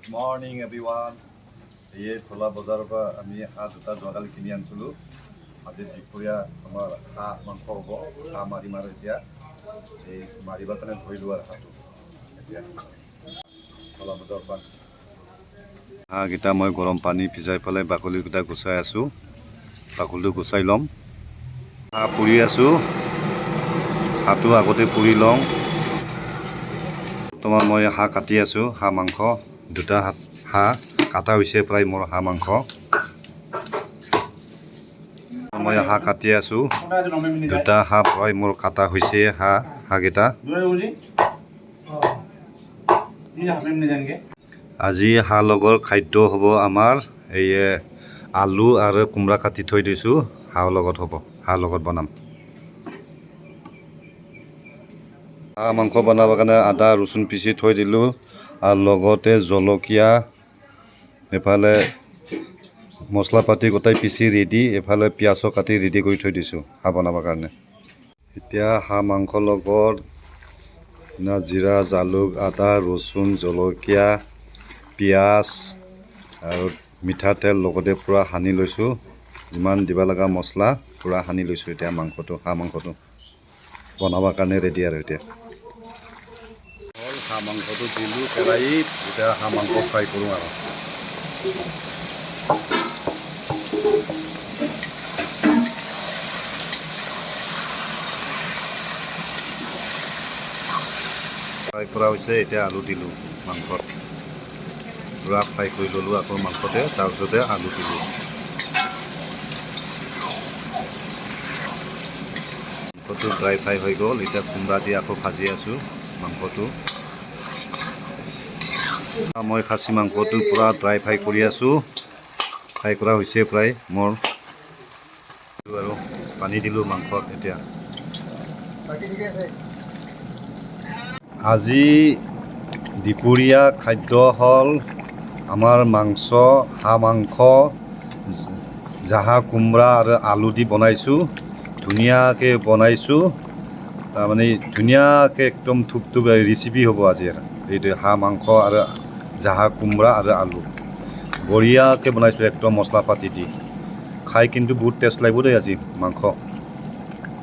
Good morning everyone. এই ঢলা বজাৰৰ পৰা আমি হাঁহ দুটা যোৱাকালি কিনি আনিছিলোঁ। আজি দুপৰীয়া আমাৰ হাঁহ মাংস হ'ব। হাঁহ মাৰিম আৰু এতিয়া এই মাৰিবৰ কাৰণে ধৰি লোৱা হাঁহটো এতিয়া ঢলা বজাৰৰ পৰা হাঁহকেইটা মই গৰম পানী ভিজাই পেলাই বাকলিকেইটা গুচাই আছোঁ। বাকলিটো গুচাই ল'ম। হাঁহ পুৰি আছোঁ, হাঁহটো আগতে পুৰি লওঁ। বৰ্তমান মই হাঁহ কাটি আছোঁ। হাঁহ মাংস দুটা হাঁহ কাটা হৈছে প্ৰায় মোৰ হাঁহ মাংস। মই হাঁহ কাটি আছোঁ। দুটা হাঁহ প্ৰায় মোৰ কাটা হৈছে। হাঁহকেইটা আজি হাঁহ লগৰ খাদ্য হ'ব আমাৰ এই আলু আৰু কোমোৰা কাটি থৈ দিছোঁ। হাঁহৰ লগত হ'ব, হাঁহৰ লগত বনাম। হাঁহ মাংস বনাবৰ কাৰণে আদা ৰচুন পিচি থৈ দিলোঁ আৰু লগতে জলকীয়া, এফালে মছলা পাতি গোটাই পিচি ৰেডি, এফালে পিঁয়াজো কাটি ৰেডি কৰি থৈ দিছোঁ হাঁহ বনাবৰ কাৰণে। এতিয়া হাঁহ মাংসৰ লগত জিৰা, জালুক, আদা, ৰচুন, জলকীয়া, পিঁয়াজ আৰু মিঠাতেল লগতে পূৰা সানি লৈছোঁ। যিমান দিব লগা মছলা পূৰা সানি লৈছোঁ। এতিয়া হাঁহ মাংসটো বনাবৰ কাৰণে ৰেডি আৰু এতিয়া হাঁহ মাংসটো দিলোঁ কেৰাহীত। এতিয়া হাঁহ মাংস ফ্ৰাই কৰোঁ আৰু ফ্ৰাই কৰা হৈছে। এতিয়া আলু দিলোঁ মাংসত, পূৰা ফ্ৰাই কৰি ল'লোঁ আকৌ মাংসতে, তাৰপিছতে আলু দিলোঁ। মাংসটো ড্ৰাই ফ্ৰাই হৈ গ'ল। এতিয়া কোমোৰা দি আকৌ ভাজি আছোঁ মাংসটো। মই খাচী মাংসটো পূৰা ড্ৰাই ফ্ৰাই কৰি আছোঁ। ফ্ৰাই কৰা হৈছে প্ৰায় মোৰ আৰু পানী দিলোঁ মাংসত। এতিয়া আজি দুপৰীয়া খাদ্য হ'ল আমাৰ মাংস, হাঁহ মাংস, জাহা কোমোৰা আৰু আলু দি বনাইছোঁ। ধুনীয়াকৈ বনাইছোঁ, তাৰমানে ধুনীয়াকৈ একদম থুপথুপ ৰেচিপি হ'ব আজি। এইটো হাঁহ মাংস আৰু জাহা কোমোৰা আৰু আলু বঢ়িয়াকৈ বনাইছোঁ একদম মছলা পাতি দি। খাই কিন্তু বহুত টেষ্ট লাগিব দেই আজি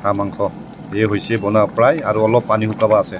হাঁহ মাংস। এই হৈছে বনোৱা প্ৰায়, আৰু অলপ পানী শুকাব আছে।